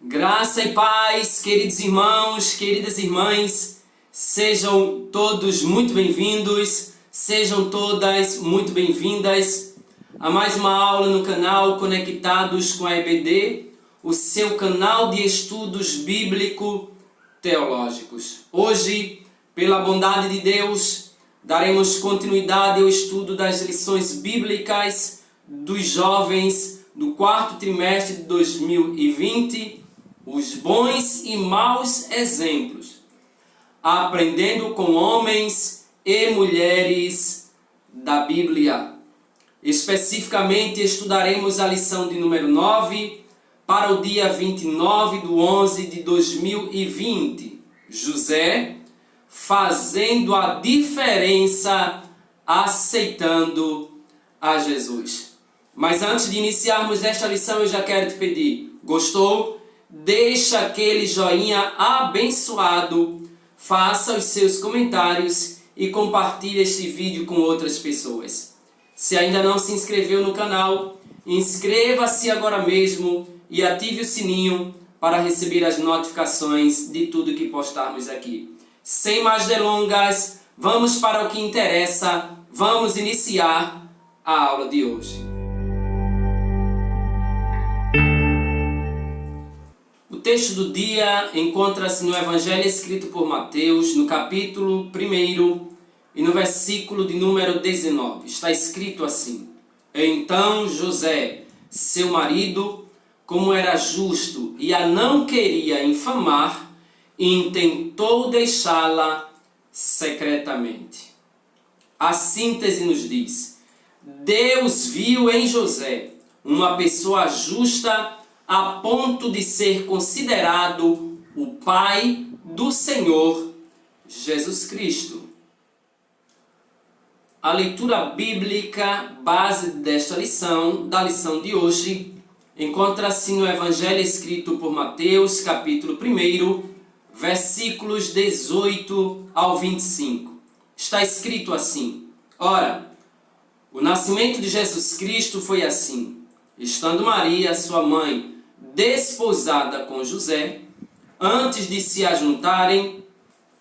Graça e paz, queridos irmãos, queridas irmãs, sejam todos muito bem-vindos, sejam todas muito bem-vindas a mais uma aula no canal Conectados com a EBD, o seu canal de estudos bíblico-teológicos. Hoje, pela bondade de Deus, daremos continuidade ao estudo das lições bíblicas dos jovens do quarto trimestre de 2020, os bons e maus exemplos, aprendendo com homens e mulheres da Bíblia. Especificamente, estudaremos a lição de número 9 para o dia 29/11/2020. José fazendo a diferença, aceitando a Jesus. Mas antes de iniciarmos esta lição, eu já quero te pedir, gostou? Deixa aquele joinha abençoado, faça os seus comentários e compartilhe este vídeo com outras pessoas. Se ainda não se inscreveu no canal, inscreva-se agora mesmo e ative o sininho para receber as notificações de tudo que postarmos aqui. Sem mais delongas, vamos para o que interessa, vamos iniciar a aula de hoje. O texto do dia encontra-se no Evangelho escrito por Mateus, no capítulo 1 e no versículo de número 19. Está escrito assim: Então José, seu marido, como era justo e a não queria infamar, intentou deixá-la secretamente. A síntese nos diz: Deus viu em José uma pessoa justa a ponto de ser considerado o pai do Senhor Jesus Cristo. A leitura bíblica base desta lição, da lição de hoje, encontra-se no Evangelho escrito por Mateus, capítulo 1, versículos 18 ao 25. Está escrito assim: Ora, o nascimento de Jesus Cristo foi assim: estando Maria, sua mãe, desposada com José, antes de se ajuntarem,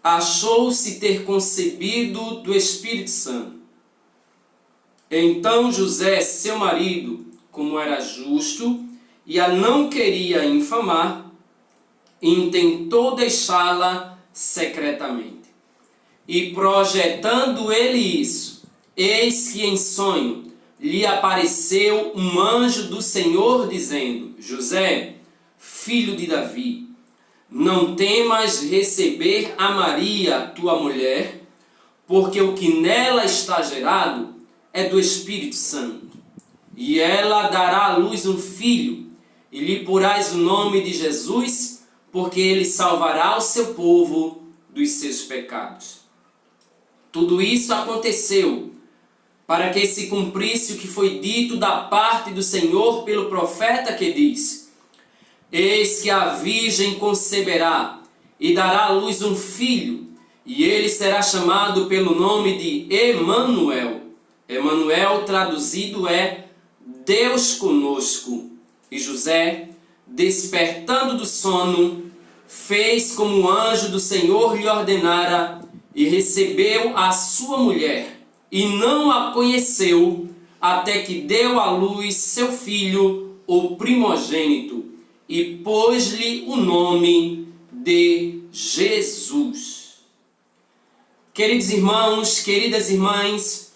achou-se ter concebido do Espírito Santo. Então José, seu marido, como era justo e a não queria infamar, intentou deixá-la secretamente. E projetando ele isso, eis que em sonho lhe apareceu um anjo do Senhor dizendo: José, filho de Davi, não temas receber a Maria, tua mulher, porque o que nela está gerado é do Espírito Santo. E ela dará à luz um filho, e lhe porás o nome de Jesus, porque ele salvará o seu povo dos seus pecados. Tudo isso aconteceu para que se cumprisse o que foi dito da parte do Senhor pelo profeta, que diz: Eis que a virgem conceberá e dará à luz um filho, e ele será chamado pelo nome de Emanuel. Emanuel traduzido é Deus conosco. E José, despertando do sono, fez como o anjo do Senhor lhe ordenara, e recebeu a sua mulher, e não a conheceu, até que deu à luz seu filho, o primogênito, e pôs-lhe o nome de Jesus. Queridos irmãos, queridas irmãs,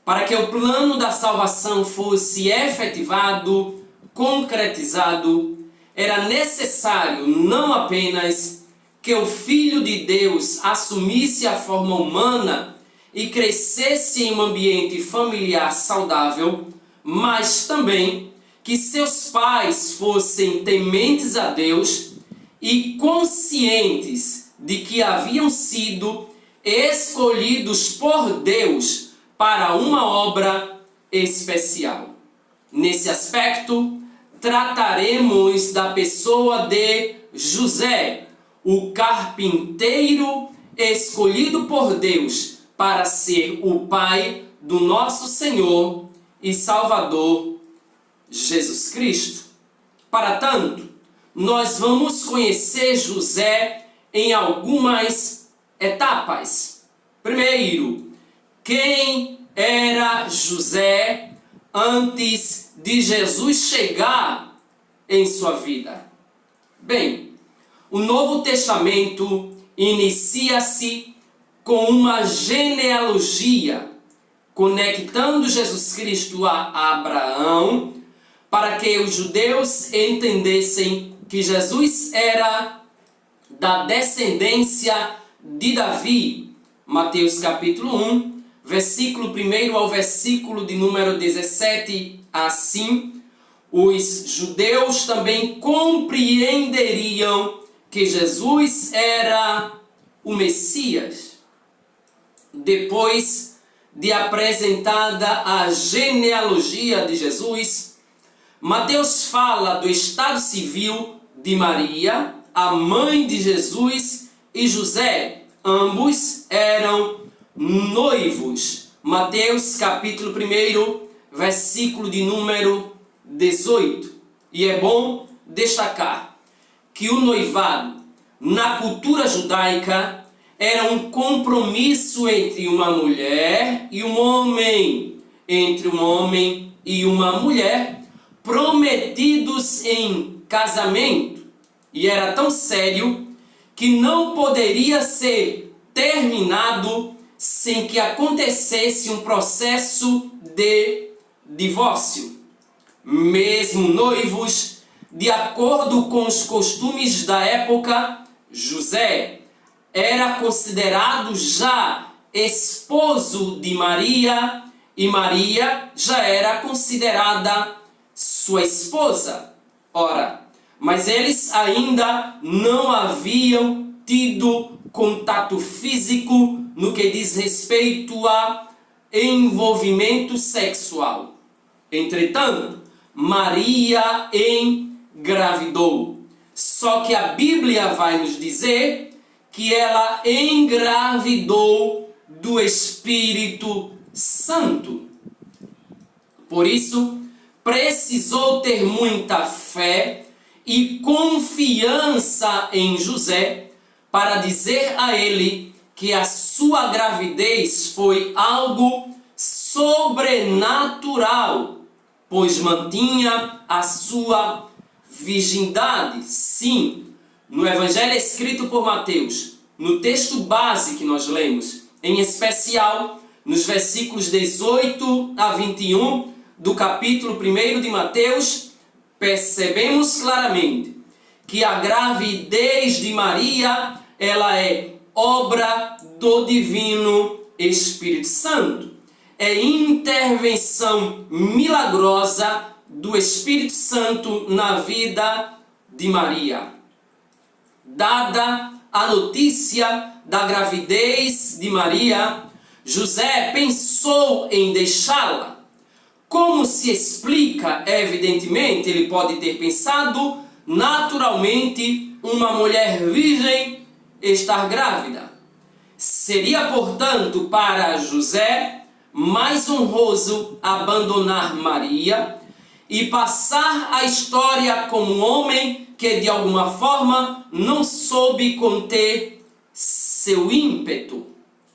para que o plano da salvação fosse efetivado, concretizado, era necessário não apenas que o Filho de Deus assumisse a forma humana e crescesse em um ambiente familiar saudável, mas também que seus pais fossem tementes a Deus e conscientes de que haviam sido escolhidos por Deus para uma obra especial. Nesse aspecto, trataremos da pessoa de José, o carpinteiro escolhido por Deus para ser o pai do nosso Senhor e Salvador Jesus Cristo. Para tanto, nós vamos conhecer José em algumas etapas. Primeiro, quem era José antes de Jesus chegar em sua vida? Bem, o Novo Testamento inicia-se com uma genealogia, conectando Jesus Cristo a Abraão, para que os judeus entendessem que Jesus era da descendência de Davi. Mateus capítulo 1, versículo 1 ao versículo de número 17, assim, os judeus também compreenderiam que Jesus era o Messias. Depois de apresentada a genealogia de Jesus, Mateus fala do estado civil de Maria, a mãe de Jesus, e José. Ambos eram noivos. Mateus capítulo 1, versículo de número 18. E é bom destacar que o noivado, na cultura judaica, era um compromisso entre uma mulher e um homem, entre um homem e uma mulher, prometidos em casamento. E era tão sério que não poderia ser terminado sem que acontecesse um processo de divórcio. Mesmo noivos, de acordo com os costumes da época, José era considerado já esposo de Maria e Maria já era considerada sua esposa. Ora, mas eles ainda não haviam tido contato físico no que diz respeito a envolvimento sexual. Entretanto, Maria engravidou. Só que a Bíblia vai nos dizer que ela engravidou do Espírito Santo. Por isso, precisou ter muita fé e confiança em José para dizer a ele que a sua gravidez foi algo sobrenatural, pois mantinha a sua virgindade. Sim, no Evangelho escrito por Mateus, no texto base que nós lemos, em especial nos versículos 18 a 21 do capítulo 1 de Mateus, percebemos claramente que a gravidez de Maria, ela é obra do Divino Espírito Santo. É intervenção milagrosa do Espírito Santo na vida de Maria. Dada a notícia da gravidez de Maria, José pensou em deixá-la. Como se explica? Evidentemente, ele pode ter pensado, naturalmente, uma mulher virgem estar grávida. Seria, portanto, para José mais honroso abandonar Maria e passar a história como um homem que de alguma forma não soube conter seu ímpeto.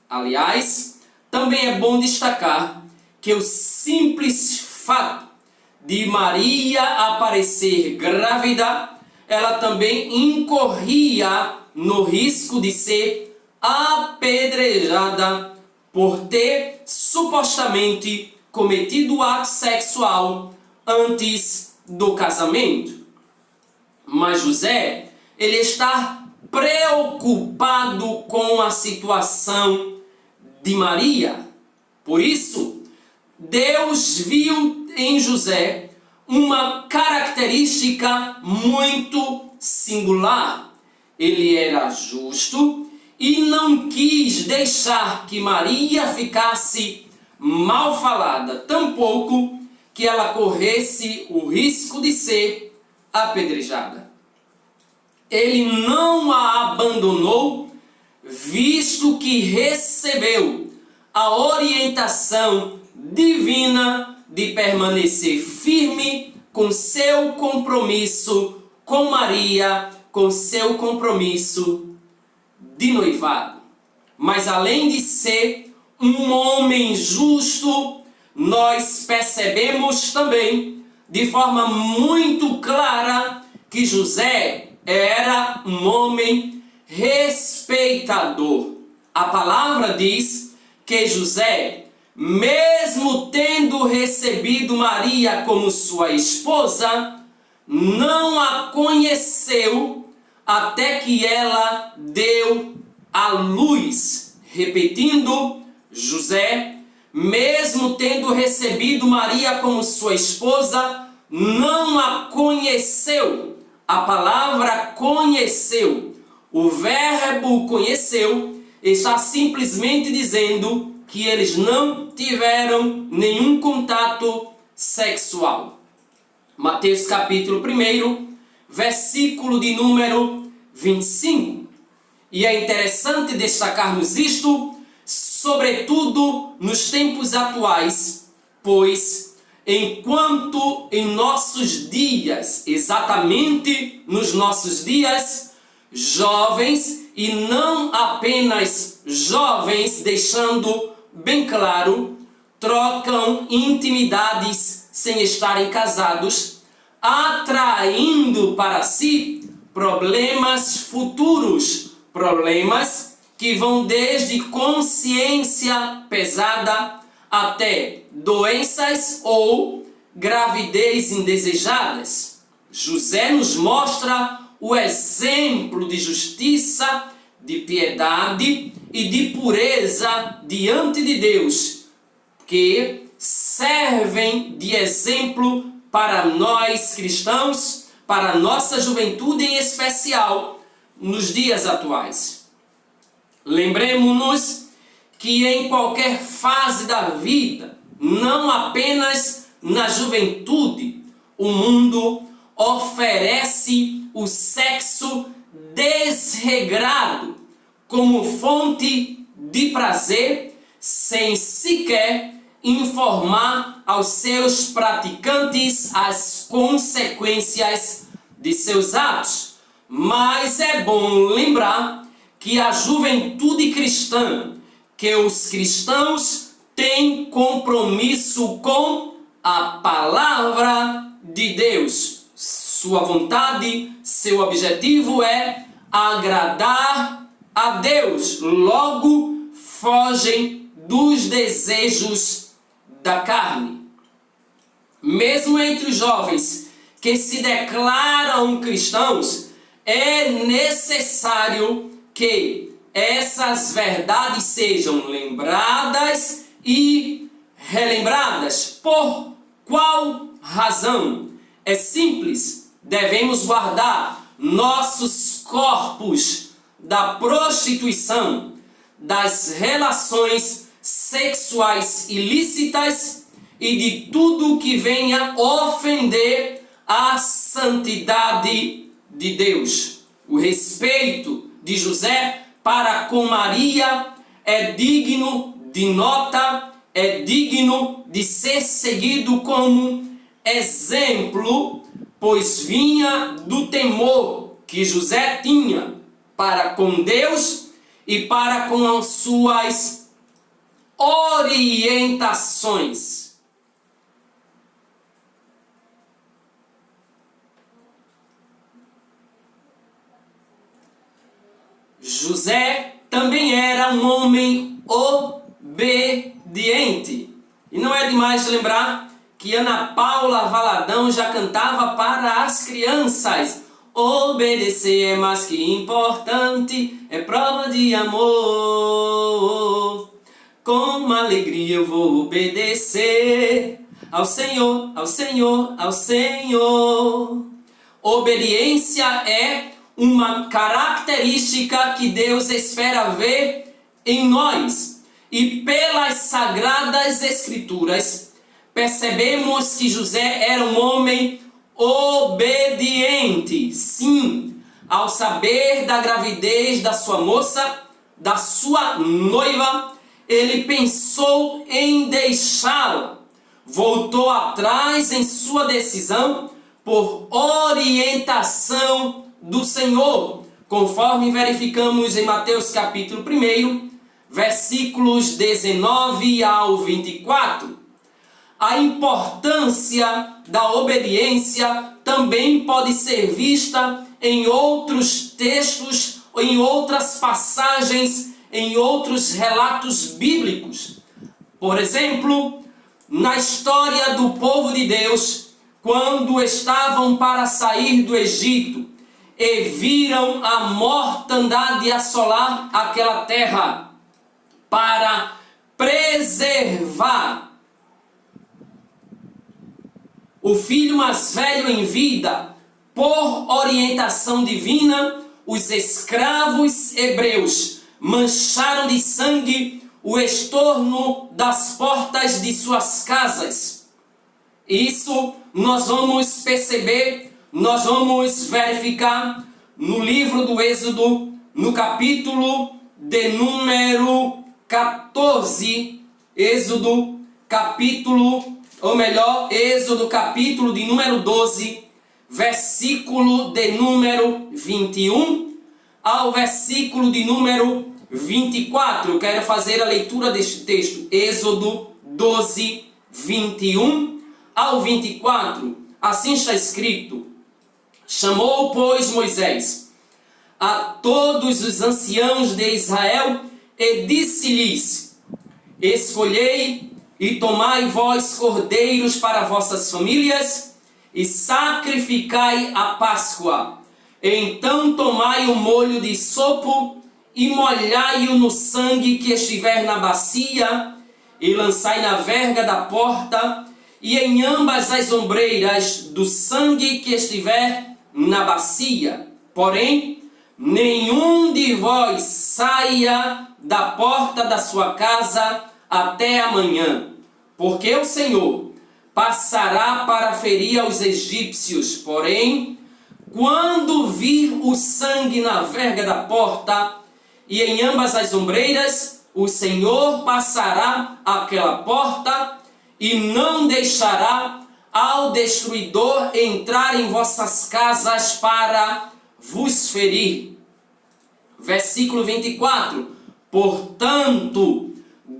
Aliás, também é bom destacar que o simples fato de Maria aparecer grávida, ela também incorria no risco de ser apedrejada por ter supostamente cometido ato sexual antes do casamento. Mas José, ele está preocupado com a situação de Maria. Por isso, Deus viu em José uma característica muito singular. Ele era justo e não quis deixar que Maria ficasse mal falada, tampouco que ela corresse o risco de ser apedrejada. Ele não a abandonou, visto que recebeu a orientação divina de permanecer firme com seu compromisso com Maria com seu compromisso de noivado. Mas além de ser um homem justo, nós percebemos também de forma muito clara que José era um homem respeitador. A palavra diz que José, mesmo tendo recebido Maria como sua esposa, não a conheceu até que ela deu à luz. Repetindo, José, mesmo tendo recebido Maria como sua esposa, não a conheceu. A palavra conheceu, o verbo conheceu, está simplesmente dizendo que eles não tiveram nenhum contato sexual. Mateus capítulo 1, versículo de número 25. E é interessante destacarmos isto, sobretudo nos tempos atuais, pois enquanto em nossos dias, exatamente nos nossos dias, jovens, e não apenas jovens, deixando bem claro, trocam intimidades sem estarem casados, atraindo para si problemas futuros, problemas que vão desde consciência pesada até doenças ou gravidez indesejadas. José nos mostra o exemplo de justiça, de piedade e de pureza diante de Deus, que servem de exemplo para nós cristãos, para a nossa juventude em especial, nos dias atuais. Lembremos-nos que em qualquer fase da vida, não apenas na juventude, o mundo oferece o sexo desregrado como fonte de prazer, sem sequer informar aos seus praticantes as consequências de seus atos. Mas é bom lembrar que a juventude cristã, que os cristãos têm compromisso com a palavra de Deus. Sua vontade, seu objetivo é agradar a Deus. Logo, fogem dos desejos da carne. Mesmo entre os jovens que se declaram cristãos, é necessário que essas verdades sejam lembradas e relembradas. Por qual razão? É simples, devemos guardar nossos corpos da prostituição, das relações sexuais ilícitas e de tudo que venha ofender a santidade de Deus. O respeito de José para com Maria é digno de nota, é digno de ser seguido como exemplo, pois vinha do temor que José tinha para com Deus e para com as suas orientações. José também era um homem obediente. E não é demais lembrar que Ana Paula Valadão já cantava para as crianças: obedecer é mais que importante, é prova de amor. Com alegria eu vou obedecer ao Senhor, ao Senhor, ao Senhor. Obediência é uma característica que Deus espera ver em nós. E pelas Sagradas Escrituras, percebemos que José era um homem obediente. Sim, ao saber da gravidez da sua moça, da sua noiva, ele pensou em deixá-la. Voltou atrás em sua decisão, por orientação do Senhor, conforme verificamos em Mateus capítulo 1, versículos 19 ao 24. A importância da obediência também pode ser vista em outros textos, em outras passagens, em outros relatos bíblicos. Por exemplo, na história do povo de Deus, quando estavam para sair do Egito e viram a mortandade assolar aquela terra, para preservar o filho mais velho em vida, por orientação divina, os escravos hebreus mancharam de sangue o estorno das portas de suas casas. Isso nós vamos perceber, nós vamos verificar no livro do Êxodo, no capítulo de número 14, Êxodo capítulo de número 12, versículo de número 21 ao versículo de número 24. Eu quero fazer a leitura deste texto. Êxodo 12, 21 ao 24. Assim está escrito: Chamou, pois, Moisés a todos os anciãos de Israel e disse-lhes: Escolhei e tomai vós cordeiros para vossas famílias e sacrificai a Páscoa. Então tomai o molho de sopo e molhai-o no sangue que estiver na bacia e lançai na verga da porta e em ambas as ombreiras do sangue que estiver na bacia. Porém, nenhum de vós saia da porta da sua casa até amanhã, porque o Senhor passará para ferir aos egípcios. Porém, quando vir o sangue na verga da porta e em ambas as ombreiras, o Senhor passará aquela porta e não deixará ao destruidor entrar em vossas casas para vos ferir. Versículo 24. Portanto,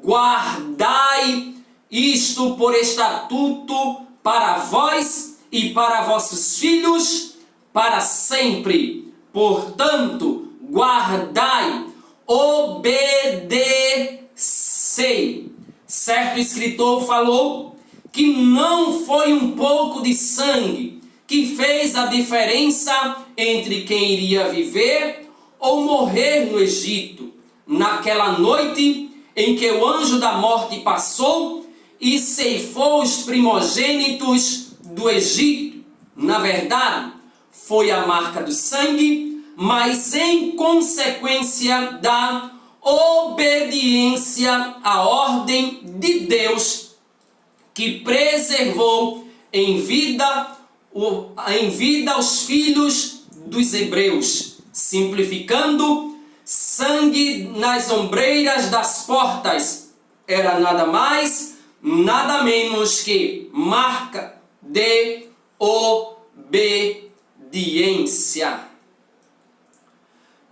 guardai isto por estatuto para vós e para vossos filhos para sempre. Portanto, guardai, obedecei. Certo escritor falou que não foi um pouco de sangue que fez a diferença entre quem iria viver ou morrer no Egito. Naquela noite em que o anjo da morte passou e ceifou os primogênitos do Egito, na verdade, foi a marca do sangue, mas em consequência da obediência à ordem de Deus, que preservou em vida os filhos dos hebreus. Simplificando, sangue nas ombreiras das portas era nada mais, nada menos que marca de obediência.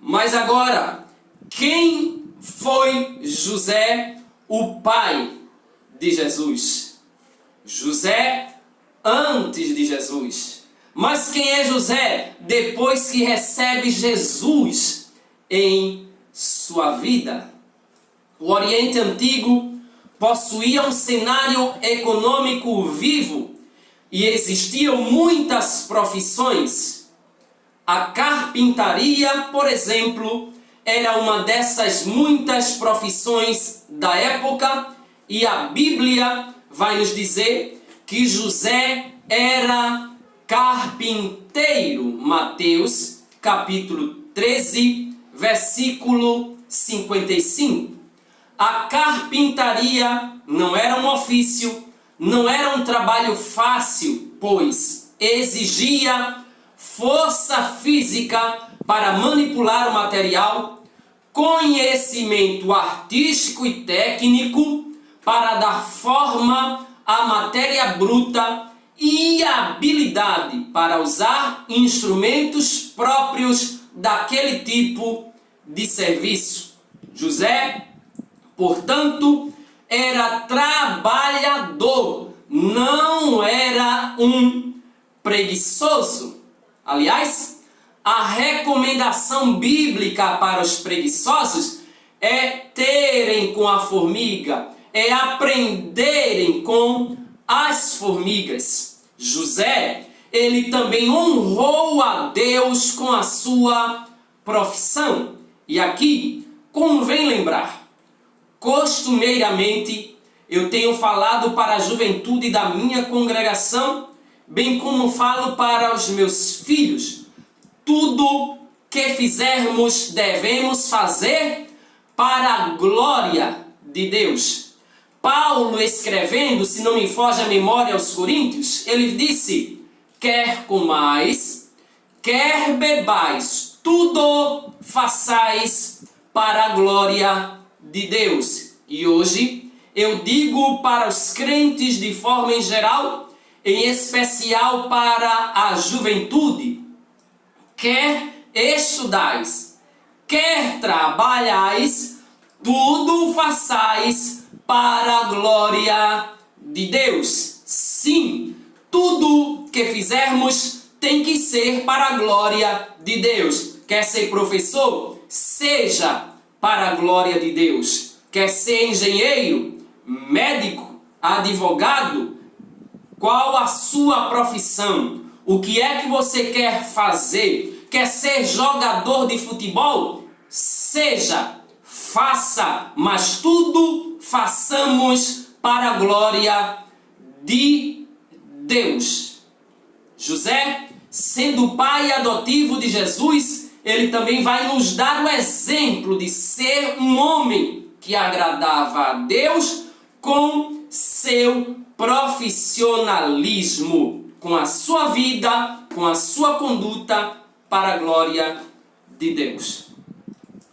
Mas agora, quem foi José, o pai de Jesus? José antes de Jesus. Mas quem é José depois que recebe Jesus em sua vida? O Oriente Antigo possuía um cenário econômico vivo e existiam muitas profissões. A carpintaria, por exemplo, era uma dessas muitas profissões da época, e a Bíblia vai nos dizer que José era carpinteiro. Mateus capítulo 13, versículo 55. A carpintaria não era um ofício, não era um trabalho fácil, pois exigia força física para manipular o material, conhecimento artístico e técnico para dar forma à matéria bruta e habilidade para usar instrumentos próprios daquele tipo de serviço. José, portanto, era trabalhador, não era um preguiçoso. Aliás, a recomendação bíblica para os preguiçosos é terem com a formiga, é aprenderem com as formigas. José, ele também honrou a Deus com a sua profissão. E aqui convém lembrar, costumeiramente eu tenho falado para a juventude da minha congregação, bem como falo para os meus filhos, tudo que fizermos devemos fazer para a glória de Deus. Paulo, escrevendo, se não me foge a memória, aos Coríntios, ele disse: quer comais, quer bebais, tudo façais para a glória de Deus. E hoje eu digo para os crentes de forma em geral, em especial para a juventude: quer estudais, quer trabalhais, tudo façais para a glória de Deus. Sim, tudo que fizermos tem que ser para a glória de Deus. Quer ser professor? Seja para a glória de Deus. Quer ser engenheiro, médico, advogado? Qual a sua profissão? O que é que você quer fazer? Quer ser jogador de futebol? Seja, faça, mas tudo façamos para a glória de Deus. José, sendo o pai adotivo de Jesus, ele também vai nos dar o exemplo de ser um homem que agradava a Deus com seu profissionalismo, com a sua vida, com a sua conduta para a glória de Deus.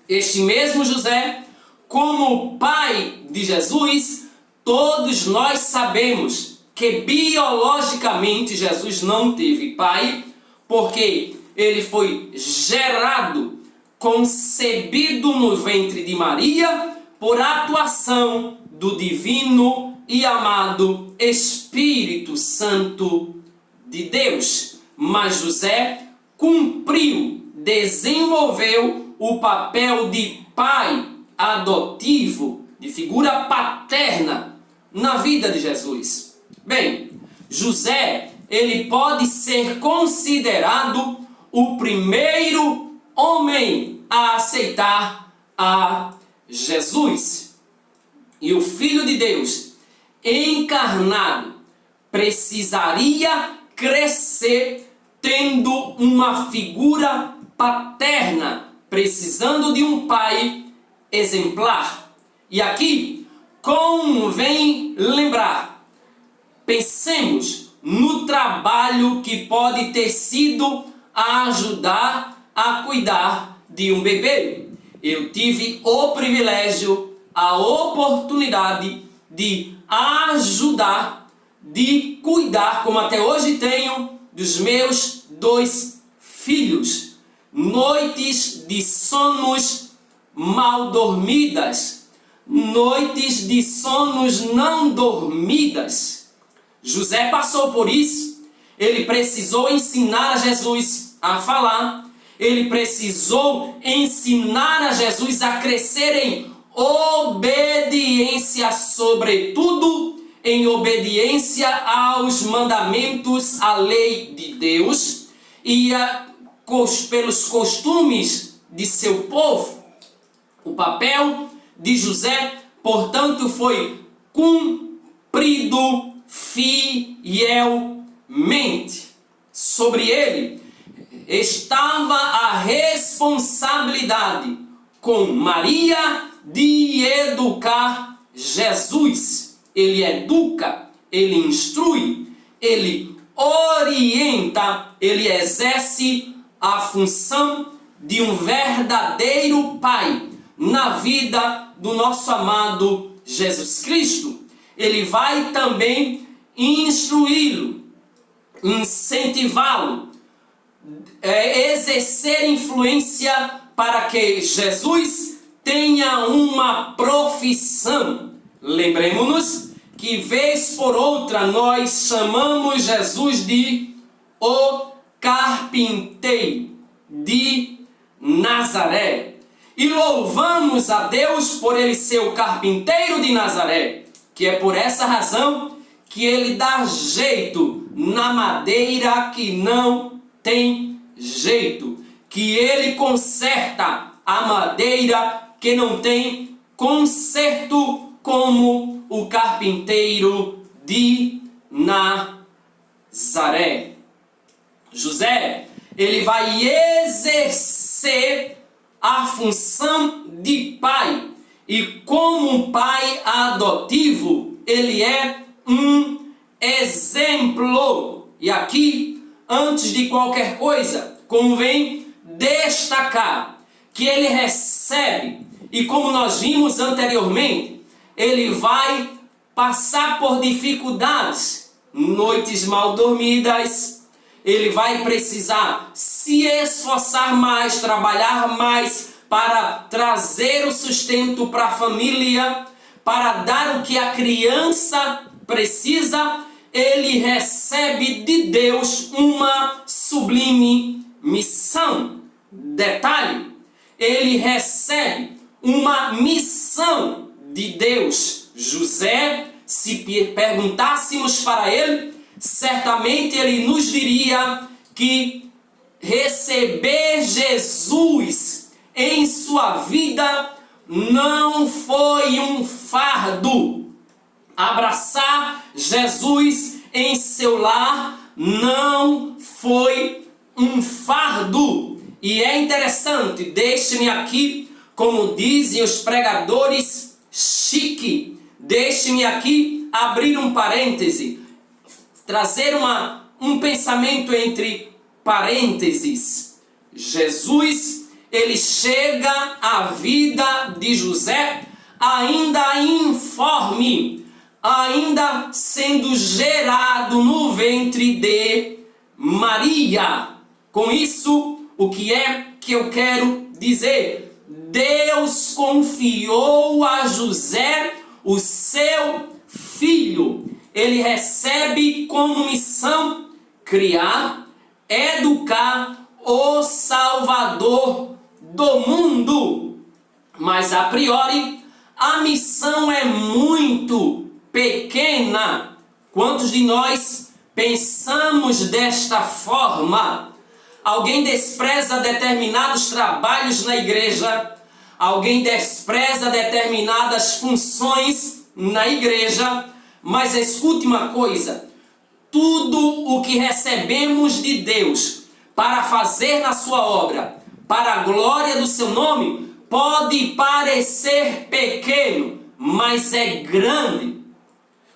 Este mesmo José, como pai de Jesus, todos nós sabemos que biologicamente Jesus não teve pai, porque ele foi gerado, concebido no ventre de Maria, por atuação do divino e amado Espírito Santo de Deus. Mas José cumpriu, desenvolveu o papel de pai adotivo, de figura paterna na vida de Jesus. Bem, José, ele pode ser considerado o primeiro homem a aceitar a Jesus. E o Filho de Deus, encarnado, precisaria crescer tendo uma figura paterna, precisando de um pai exemplar. E aqui convém lembrar, pensemos no trabalho que pode ter sido ajudar a cuidar de um bebê. Eu tive o privilégio, a oportunidade de ajudar, de cuidar, como até hoje tenho, dos meus 2 filhos. Noites de sonos mal dormidas, noites de sonos não dormidas. José passou por isso. Ele precisou ensinar a Jesus a falar. Ele precisou ensinar a Jesus a crescer em obediência, sobretudo em obediência aos mandamentos, à lei de Deus e pelos costumes de seu povo. O papel de José, portanto, foi cumprido fielmente. Sobre ele estava a responsabilidade com Maria de educar Jesus. Ele educa, ele instrui, ele orienta, ele exerce a função de um verdadeiro pai na vida do nosso amado Jesus Cristo. Ele vai também instruí-lo, incentivá-lo, exercer influência para que Jesus tenha uma profissão. Lembremos-nos que vez por outra nós chamamos Jesus de o carpinteiro de Nazaré. E louvamos a Deus por ele ser o carpinteiro de Nazaré, que é por essa razão que ele dá jeito na madeira que não tem jeito, que ele conserta a madeira que não tem conserto, como o carpinteiro de Nazaré. José, ele vai exercer a função de pai, e como um pai adotivo, ele é um exemplo. E aqui, antes de qualquer coisa, convém destacar que ele recebe, e como nós vimos anteriormente, ele vai passar por dificuldades, noites mal dormidas. Ele vai precisar se esforçar mais, trabalhar mais para trazer o sustento para a família, para dar o que a criança precisa. Ele recebe de Deus uma sublime missão. Detalhe, ele recebe uma missão de Deus. José, se perguntássemos para ele, certamente ele nos diria que receber Jesus em sua vida não foi um fardo. Abraçar Jesus em seu lar não foi um fardo. E é interessante, deixe-me aqui, como dizem os pregadores chique, deixe-me aqui abrir um parêntese, trazer um pensamento entre parênteses. Jesus, ele chega à vida de José ainda informe, ainda sendo gerado no ventre de Maria. Com isso, o que é que eu quero dizer? Deus confiou a José o seu filho. Ele recebe como missão criar, educar o Salvador do mundo. Mas a priori, a missão é muito pequena. Quantos de nós pensamos desta forma? Alguém despreza determinados trabalhos na igreja, alguém despreza determinadas funções na igreja, mas escute uma coisa: tudo o que recebemos de Deus para fazer na sua obra, para a glória do seu nome, pode parecer pequeno, mas é grande.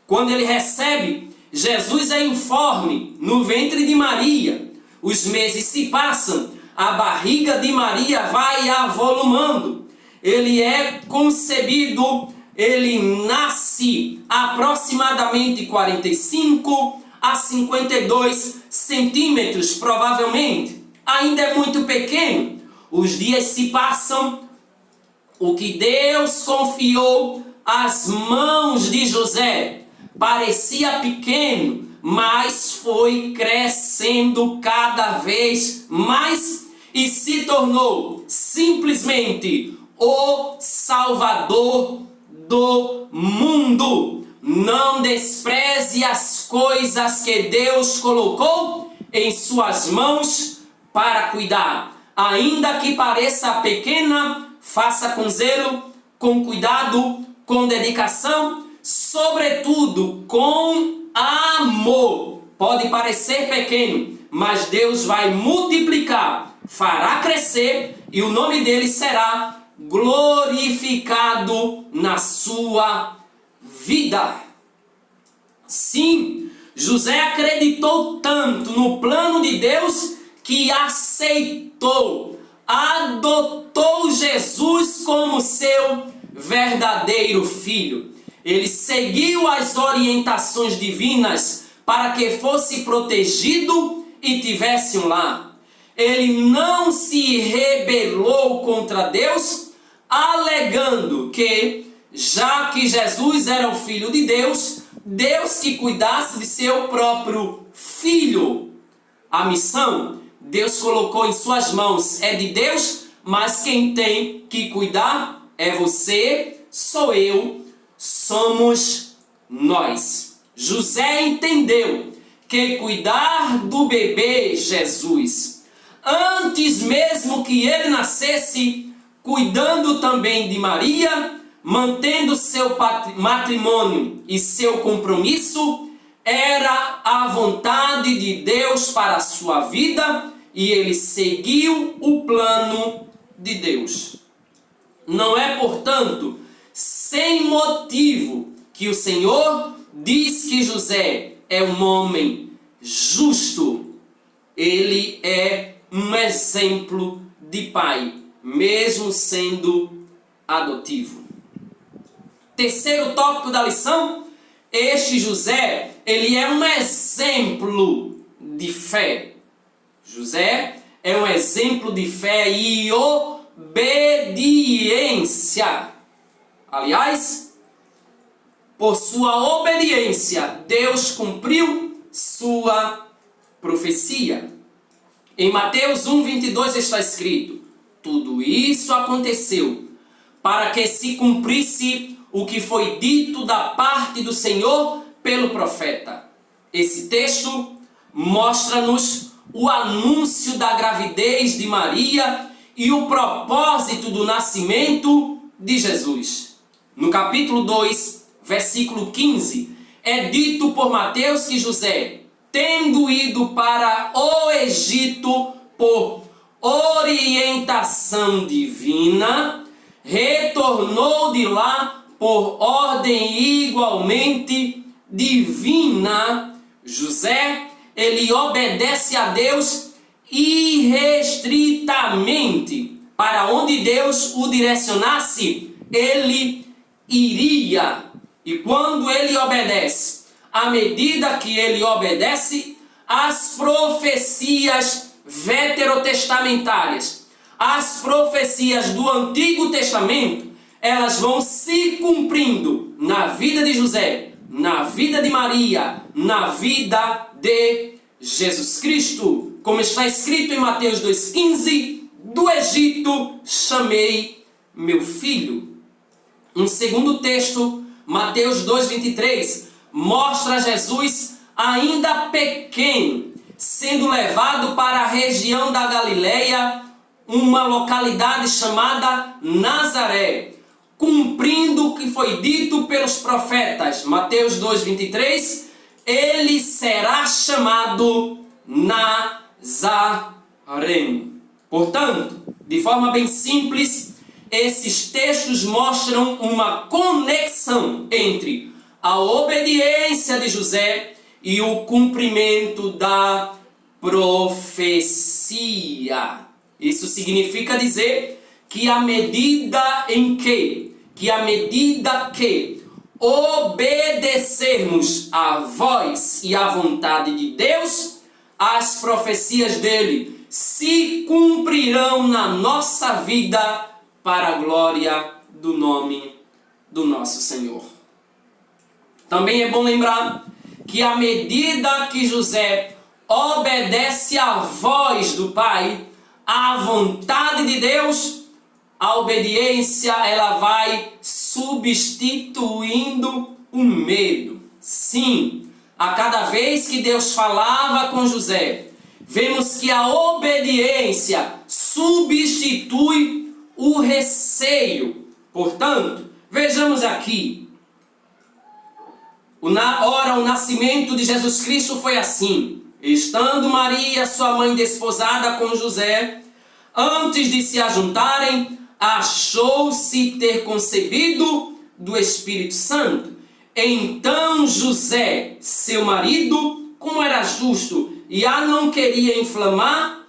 Quando ele recebe, Jesus é informe no ventre de Maria. Os meses se passam, a barriga de Maria vai avolumando. Ele é concebido, ele nasce aproximadamente 45 a 52 centímetros, provavelmente. Ainda é muito pequeno. Os dias se passam. O que Deus confiou às mãos de José parecia pequeno, mas foi crescendo cada vez mais e se tornou simplesmente o Salvador do mundo. Não despreze as coisas que Deus colocou em suas mãos para cuidar. Ainda que pareça pequena, faça com zelo, com cuidado, com dedicação, sobretudo com amor. Pode parecer pequeno, mas Deus vai multiplicar, fará crescer e o nome dele será glorificado na sua vida. Sim, José acreditou tanto no plano de Deus que aceitou, adotou Jesus como seu verdadeiro filho. Ele seguiu as orientações divinas para que fosse protegido e tivesse um lar. Ele não se rebelou contra Deus, alegando que, já que Jesus era o Filho de Deus, Deus que cuidasse de seu próprio Filho. A missão, Deus colocou em suas mãos, é de Deus, mas quem tem que cuidar é você, sou eu, somos nós. José entendeu que cuidar do bebê Jesus, antes mesmo que ele nascesse, cuidando também de Maria, mantendo seu matrimônio e seu compromisso, era a vontade de Deus para a sua vida, e ele seguiu o plano de Deus. Não é, portanto, sem motivo que o Senhor diz que José é um homem justo. Ele é um exemplo de pai, mesmo sendo adotivo. Terceiro tópico da lição, este José, ele é um exemplo de fé. José é um exemplo de fé e obediência. Aliás, por sua obediência, Deus cumpriu sua profecia. Em Mateus 1:22 está escrito: tudo isso aconteceu para que se cumprisse o que foi dito da parte do Senhor pelo profeta. Esse texto mostra-nos o anúncio da gravidez de Maria e o propósito do nascimento de Jesus. No capítulo 2, versículo 15, é dito por Mateus que José, tendo ido para o Egito por orientação divina, retornou de lá por ordem igualmente divina. José, ele obedece a Deus irrestritamente. Para onde Deus o direcionasse, ele iria. E quando ele obedece, à medida que ele obedece, as profecias veterotestamentárias, as profecias do Antigo Testamento, elas vão se cumprindo na vida de José, na vida de Maria, na vida de Jesus Cristo. Como está escrito em Mateus 2,15, do Egito chamei meu filho. Um segundo texto, Mateus 2,23, mostra Jesus ainda pequeno, sendo levado para a região da Galileia, uma localidade chamada Nazaré, cumprindo o que foi dito pelos profetas. Mateus 2,23, ele será chamado Nazareno. Portanto, de forma bem simples, esses textos mostram uma conexão entre a obediência de José e o cumprimento da profecia. Isso significa dizer que à medida que obedecermos à voz e à vontade de Deus, as profecias dele se cumprirão na nossa vida para a glória do nome do nosso Senhor. Também é bom lembrar que à medida que José obedece à voz do Pai, à vontade de Deus, a obediência ela vai substituindo o medo. Sim, a cada vez que Deus falava com José, vemos que a obediência substitui o receio. Portanto, vejamos aqui. O nascimento de Jesus Cristo foi assim. Estando Maria, sua mãe, desposada com José, antes de se ajuntarem, achou-se ter concebido do Espírito Santo. Então José, seu marido, como era justo e a não queria infamar,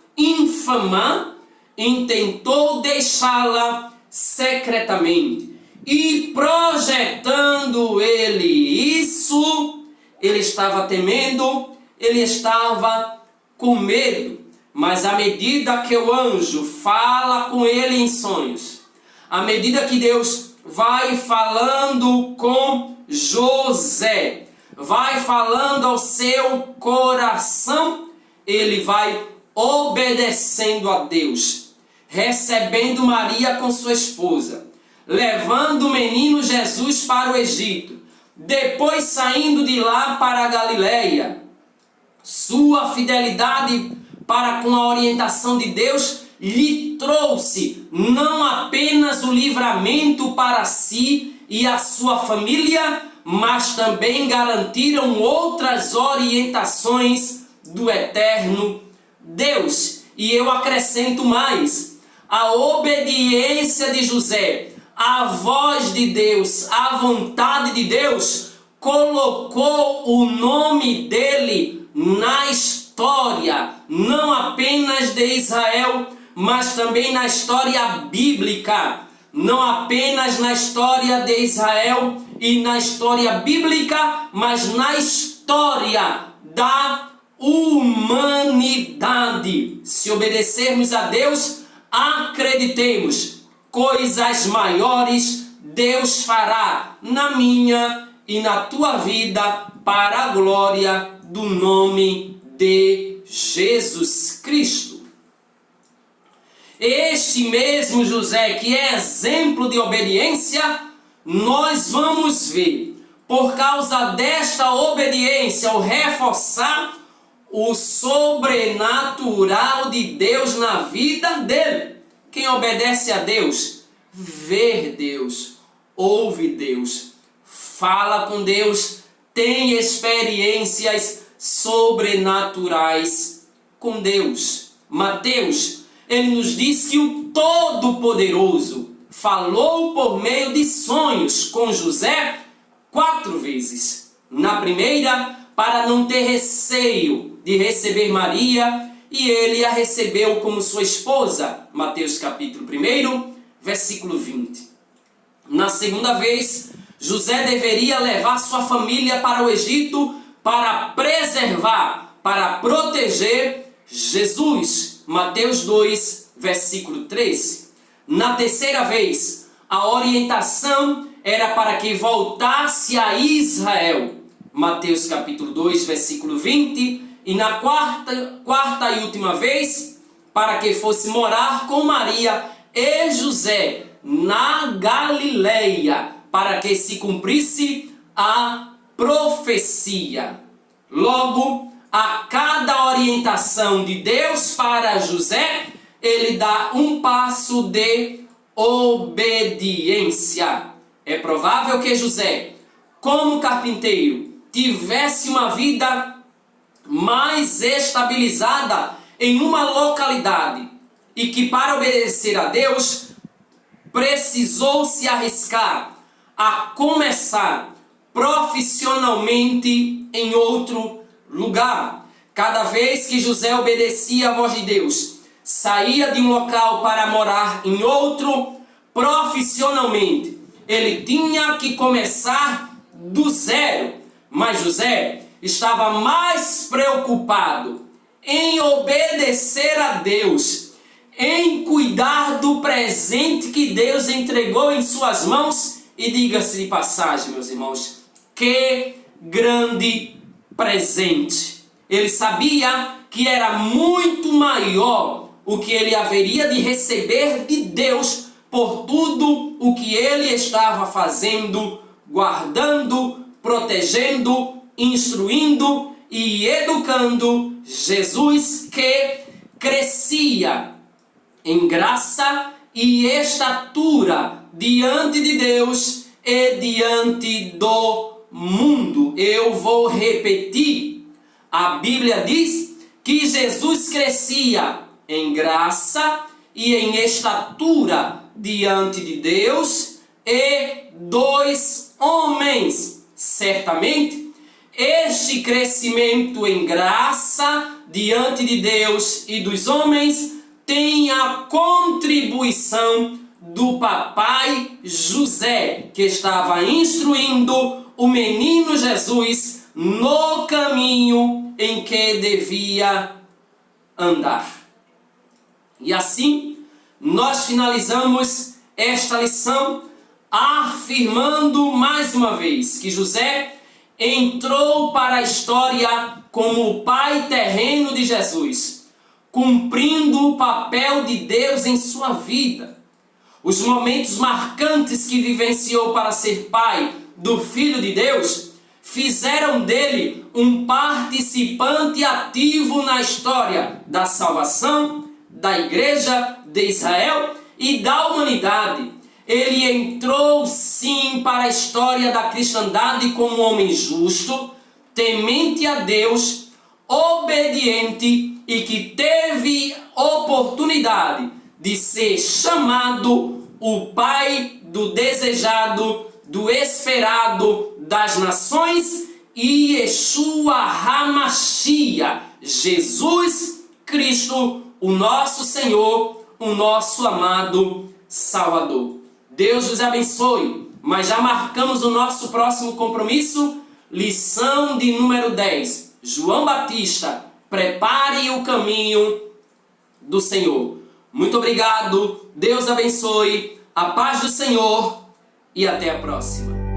intentou deixá-la secretamente. E projetando ele isso, ele estava temendo, ele estava com medo. Mas à medida que o anjo fala com ele em sonhos, à medida que Deus vai falando com José, vai falando ao seu coração, ele vai obedecendo a Deus, recebendo Maria com sua esposa, levando o menino Jesus para o Egito, depois saindo de lá para a Galileia. Sua fidelidade para com a orientação de Deus lhe trouxe não apenas o livramento para si e a sua família, mas também garantiram outras orientações do eterno Deus. E eu acrescento mais: a obediência de José à voz de Deus, à vontade de Deus, colocou o nome dele na história, não apenas de Israel, mas também na história bíblica. Não apenas na história de Israel e na história bíblica, mas na história da humanidade. Se obedecermos a Deus, acreditemos, coisas maiores Deus fará na minha e na tua vida, para a glória do nome de Jesus Cristo. Este mesmo José, que é exemplo de obediência, nós vamos ver, por causa desta obediência, o reforçar o sobrenatural de Deus na vida dele. Quem obedece a Deus, vê Deus, ouve Deus, fala com Deus, tem experiências sobrenaturais com Deus. Mateus, ele nos diz que o Todo-Poderoso falou por meio de sonhos com José 4 vezes. Na primeira, para não ter receio de receber Maria, e ele a recebeu como sua esposa. Mateus capítulo 1, versículo 20. Na segunda vez, José deveria levar sua família para o Egito para preservar, para proteger Jesus. Mateus 2, versículo 13. Na terceira vez, a orientação era para que voltasse a Israel. Mateus capítulo 2, versículo 20. E na quarta e última vez, para que fosse morar com Maria e José na Galileia, para que se cumprisse a profecia. Logo, a cada orientação de Deus para José, ele dá um passo de obediência. É provável que José, como carpinteiro, tivesse uma vida mais estabilizada em uma localidade e que, para obedecer a Deus, precisou se arriscar a começar profissionalmente em outro lugar. Cada vez que José obedecia à voz de Deus, saía de um local para morar em outro profissionalmente, ele tinha que começar do zero. Mas José estava mais preocupado em obedecer a Deus, em cuidar do presente que Deus entregou em suas mãos. E diga-se de passagem, meus irmãos, que grande presente! Ele sabia que era muito maior o que ele haveria de receber de Deus por tudo o que ele estava fazendo, guardando, protegendo, instruindo e educando Jesus, que crescia em graça e estatura diante de Deus e diante do mundo. Eu vou repetir. A Bíblia diz que Jesus crescia em graça e em estatura diante de Deus e dos homens. Certamente, este crescimento em graça diante de Deus e dos homens tem a contribuição do papai José, que estava instruindo o menino Jesus no caminho em que devia andar. E assim, nós finalizamos esta lição afirmando mais uma vez que José entrou para a história como o pai terreno de Jesus, cumprindo o papel de Deus em sua vida. Os momentos marcantes que vivenciou para ser pai do Filho de Deus fizeram dele um participante ativo na história da salvação, da Igreja de Israel e da humanidade. Ele entrou sim para a história da cristandade como um homem justo, temente a Deus, obediente e que teve oportunidade de ser chamado o pai do desejado, do esperado das nações, e Yeshua HaMashiach, Jesus Cristo, o nosso Senhor, o nosso amado Salvador. Deus os abençoe, mas já marcamos o nosso próximo compromisso, lição de número 10. João Batista, prepare o caminho do Senhor. Muito obrigado, Deus abençoe, a paz do Senhor e até a próxima.